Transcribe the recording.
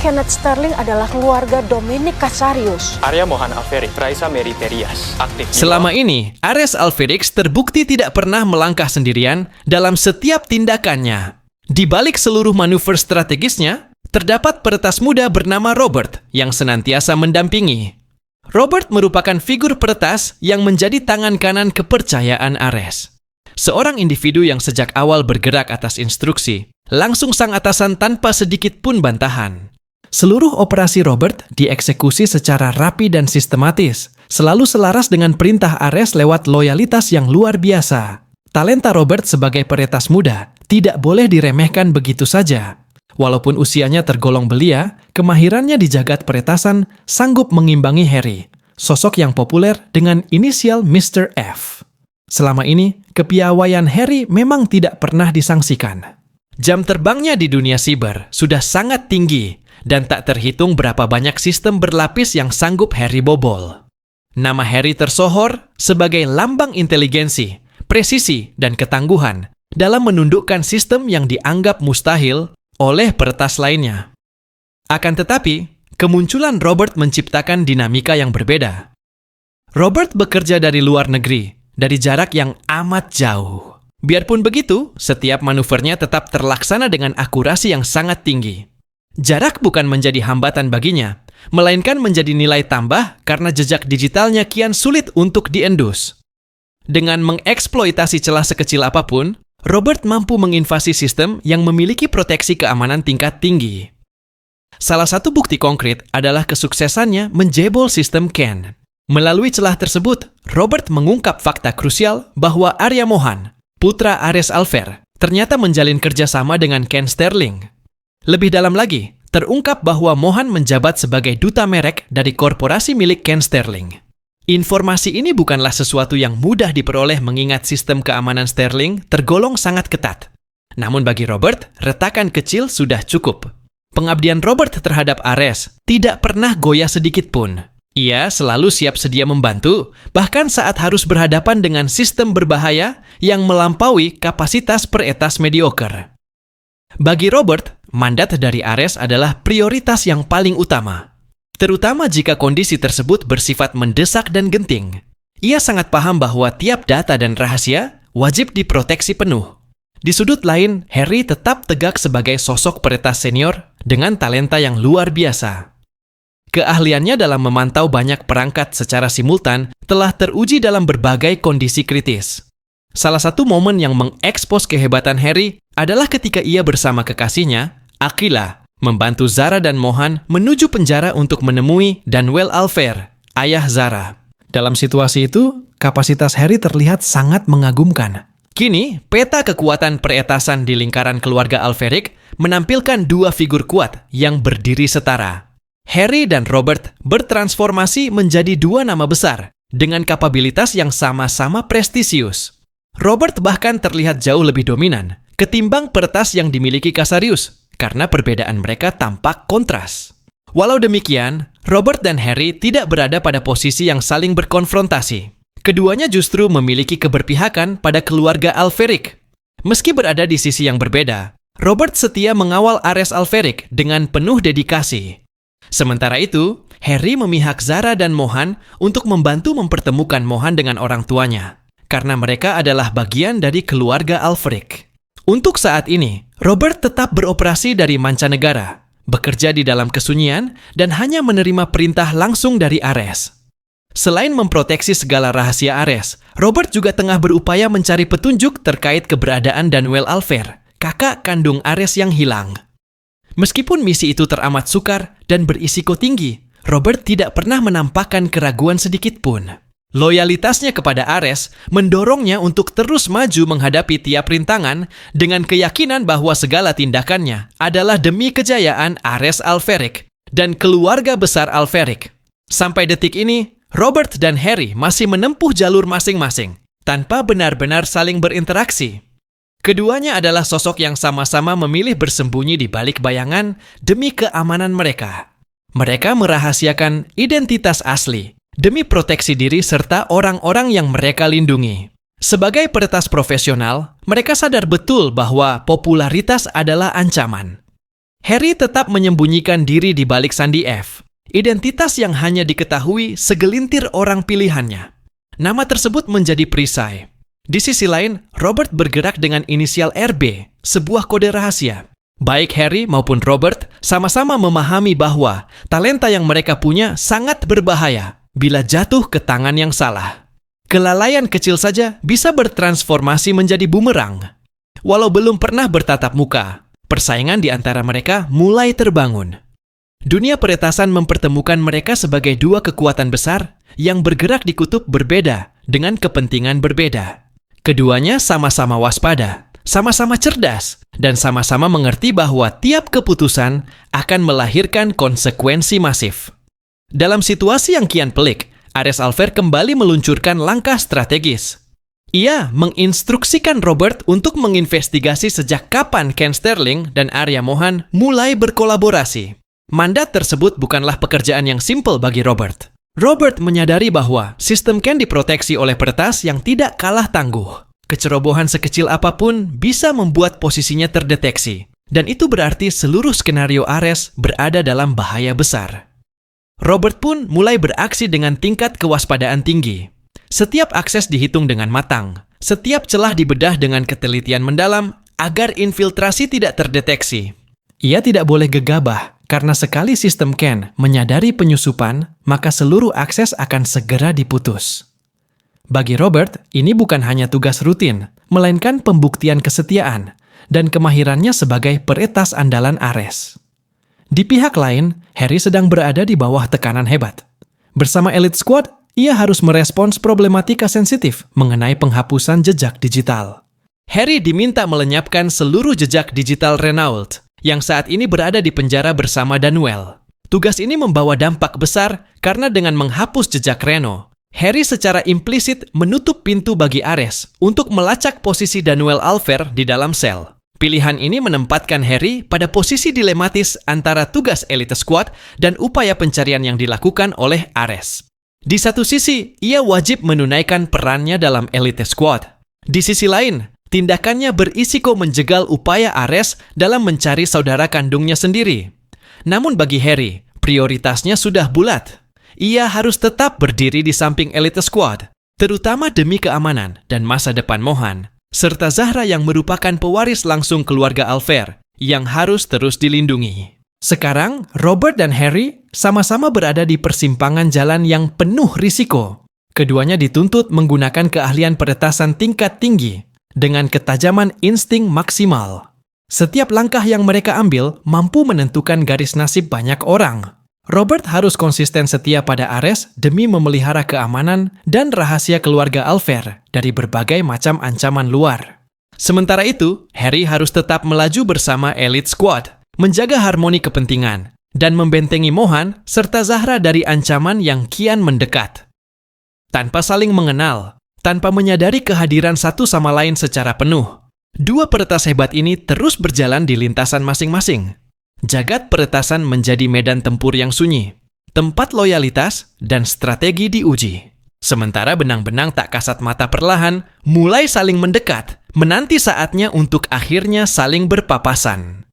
Kenneth Sterling adalah keluarga Dominic Casarius. Arya Mohan Alferic, Raisa Mary Terias, aktif. Selama ini, Ares Alferic terbukti tidak pernah melangkah sendirian dalam setiap tindakannya. Di balik seluruh manuver strategisnya, terdapat peretas muda bernama Robert yang senantiasa mendampingi. Robert merupakan figur peretas yang menjadi tangan kanan kepercayaan Ares. Seorang individu yang sejak awal bergerak atas instruksi, langsung sang atasan tanpa sedikit pun bantahan. Seluruh operasi Robert dieksekusi secara rapi dan sistematis, selalu selaras dengan perintah Ares lewat loyalitas yang luar biasa. Talenta Robert sebagai peretas muda tidak boleh diremehkan begitu saja. Walaupun usianya tergolong belia, kemahirannya di jagat peretasan sanggup mengimbangi Harry, sosok yang populer dengan inisial Mr. F. Selama ini, kepiawaian Harry memang tidak pernah disangsikan. Jam terbangnya di dunia siber sudah sangat tinggi, dan tak terhitung berapa banyak sistem berlapis yang sanggup Harry bobol. Nama Harry tersohor sebagai lambang inteligensi, presisi, dan ketangguhan dalam menundukkan sistem yang dianggap mustahil oleh peretas lainnya. Akan tetapi, kemunculan Robert menciptakan dinamika yang berbeda. Robert bekerja dari luar negeri, dari jarak yang amat jauh. Biarpun begitu, setiap manuvernya tetap terlaksana dengan akurasi yang sangat tinggi. Jarak bukan menjadi hambatan baginya, melainkan menjadi nilai tambah karena jejak digitalnya kian sulit untuk diendus. Dengan mengeksploitasi celah sekecil apapun, Robert mampu menginvasi sistem yang memiliki proteksi keamanan tingkat tinggi. Salah satu bukti konkret adalah kesuksesannya menjebol sistem Ken. Melalui celah tersebut, Robert mengungkap fakta krusial bahwa Arya Mohan, putra Ares Alfer, ternyata menjalin kerjasama dengan Ken Sterling. Lebih dalam lagi, terungkap bahwa Mohan menjabat sebagai duta merek dari korporasi milik Ken Sterling. Informasi ini bukanlah sesuatu yang mudah diperoleh mengingat sistem keamanan Sterling tergolong sangat ketat. Namun bagi Robert, retakan kecil sudah cukup. Pengabdian Robert terhadap Ares tidak pernah goyah sedikit pun. Ia selalu siap sedia membantu, bahkan saat harus berhadapan dengan sistem berbahaya yang melampaui kapasitas peretas mediocre. Bagi Robert, mandat dari Ares adalah prioritas yang paling utama. Terutama jika kondisi tersebut bersifat mendesak dan genting. Ia sangat paham bahwa tiap data dan rahasia wajib diproteksi penuh. Di sudut lain, Harry tetap tegak sebagai sosok peretas senior dengan talenta yang luar biasa. Keahliannya dalam memantau banyak perangkat secara simultan telah teruji dalam berbagai kondisi kritis. Salah satu momen yang mengekspos kehebatan Harry adalah ketika ia bersama kekasihnya, Aquila, membantu Zara dan Mohan menuju penjara untuk menemui Danwell Alfer, ayah Zara. Dalam situasi itu, kapasitas Harry terlihat sangat mengagumkan. Kini, peta kekuatan peretasan di lingkaran keluarga Alferic menampilkan dua figur kuat yang berdiri setara. Harry dan Robert bertransformasi menjadi dua nama besar dengan kapabilitas yang sama-sama prestisius. Robert bahkan terlihat jauh lebih dominan ketimbang peretas yang dimiliki Casarius karena perbedaan mereka tampak kontras. Walau demikian, Robert dan Harry tidak berada pada posisi yang saling berkonfrontasi. Keduanya justru memiliki keberpihakan pada keluarga Alferic. Meski berada di sisi yang berbeda, Robert setia mengawal Ares Alferic dengan penuh dedikasi. Sementara itu, Harry memihak Zara dan Mohan untuk membantu mempertemukan Mohan dengan orang tuanya, karena mereka adalah bagian dari keluarga Alferic. Untuk saat ini, Robert tetap beroperasi dari mancanegara, bekerja di dalam kesunyian, dan hanya menerima perintah langsung dari Ares. Selain memproteksi segala rahasia Ares, Robert juga tengah berupaya mencari petunjuk terkait keberadaan Danwell Alfer, kakak kandung Ares yang hilang. Meskipun misi itu teramat sukar dan berisiko tinggi, Robert tidak pernah menampakkan keraguan sedikit pun. Loyalitasnya kepada Ares mendorongnya untuk terus maju menghadapi tiap rintangan dengan keyakinan bahwa segala tindakannya adalah demi kejayaan Ares Alferic dan keluarga besar Alferic. Sampai detik ini, Robert dan Harry masih menempuh jalur masing-masing tanpa benar-benar saling berinteraksi. Keduanya adalah sosok yang sama-sama memilih bersembunyi di balik bayangan demi keamanan mereka. Mereka merahasiakan identitas asli demi proteksi diri serta orang-orang yang mereka lindungi. Sebagai peretas profesional, mereka sadar betul bahwa popularitas adalah ancaman. Harry tetap menyembunyikan diri di balik sandi F, identitas yang hanya diketahui segelintir orang pilihannya. Nama tersebut menjadi perisai. Di sisi lain, Robert bergerak dengan inisial RB, sebuah kode rahasia. Baik Harry maupun Robert sama-sama memahami bahwa talenta yang mereka punya sangat berbahaya bila jatuh ke tangan yang salah. Kelalaian kecil saja bisa bertransformasi menjadi bumerang. Walau belum pernah bertatap muka, persaingan di antara mereka mulai terbangun. Dunia peretasan mempertemukan mereka sebagai dua kekuatan besar yang bergerak di kutub berbeda dengan kepentingan berbeda. Keduanya sama-sama waspada, sama-sama cerdas, dan sama-sama mengerti bahwa tiap keputusan akan melahirkan konsekuensi masif. Dalam situasi yang kian pelik, Ares Alpher kembali meluncurkan langkah strategis. Ia menginstruksikan Robert untuk menginvestigasi sejak kapan Ken Sterling dan Arya Mohan mulai berkolaborasi. Mandat tersebut bukanlah pekerjaan yang simpel bagi Robert. Robert menyadari bahwa sistem Ken diproteksi oleh peretas yang tidak kalah tangguh. Kecerobohan sekecil apapun bisa membuat posisinya terdeteksi, dan itu berarti seluruh skenario Ares berada dalam bahaya besar. Robert pun mulai beraksi dengan tingkat kewaspadaan tinggi. Setiap akses dihitung dengan matang, setiap celah dibedah dengan ketelitian mendalam agar infiltrasi tidak terdeteksi. Ia tidak boleh gegabah, karena sekali sistem Ken menyadari penyusupan, maka seluruh akses akan segera diputus. Bagi Robert, ini bukan hanya tugas rutin, melainkan pembuktian kesetiaan dan kemahirannya sebagai peretas andalan Ares. Di pihak lain, Harry sedang berada di bawah tekanan hebat. Bersama Elite Squad, ia harus merespons problematika sensitif mengenai penghapusan jejak digital. Harry diminta melenyapkan seluruh jejak digital Renault, yang saat ini berada di penjara bersama Danuel. Tugas ini membawa dampak besar karena dengan menghapus jejak Reno, Harry secara implisit menutup pintu bagi Ares untuk melacak posisi Danuel Alpher di dalam sel. Pilihan ini menempatkan Harry pada posisi dilematis antara tugas Elite Squad dan upaya pencarian yang dilakukan oleh Ares. Di satu sisi, ia wajib menunaikan perannya dalam Elite Squad. Di sisi lain, tindakannya berisiko menjegal upaya Ares dalam mencari saudara kandungnya sendiri. Namun bagi Harry, prioritasnya sudah bulat. Ia harus tetap berdiri di samping Elite Squad, terutama demi keamanan dan masa depan Mohan, serta Zahra yang merupakan pewaris langsung keluarga Alpher yang harus terus dilindungi. Sekarang, Robert dan Harry sama-sama berada di persimpangan jalan yang penuh risiko. Keduanya dituntut menggunakan keahlian peretasan tingkat tinggi dengan ketajaman insting maksimal. Setiap langkah yang mereka ambil mampu menentukan garis nasib banyak orang. Robert harus konsisten setia pada Ares demi memelihara keamanan dan rahasia keluarga Alpher dari berbagai macam ancaman luar. Sementara itu, Harry harus tetap melaju bersama Elite Squad, menjaga harmoni kepentingan, dan membentengi Mohan serta Zahra dari ancaman yang kian mendekat. Tanpa saling mengenal, tanpa menyadari kehadiran satu sama lain secara penuh, dua peretas hebat ini terus berjalan di lintasan masing-masing. Jagat peretasan menjadi medan tempur yang sunyi, tempat loyalitas dan strategi diuji. Sementara benang-benang tak kasat mata perlahan mulai saling mendekat, menanti saatnya untuk akhirnya saling berpapasan.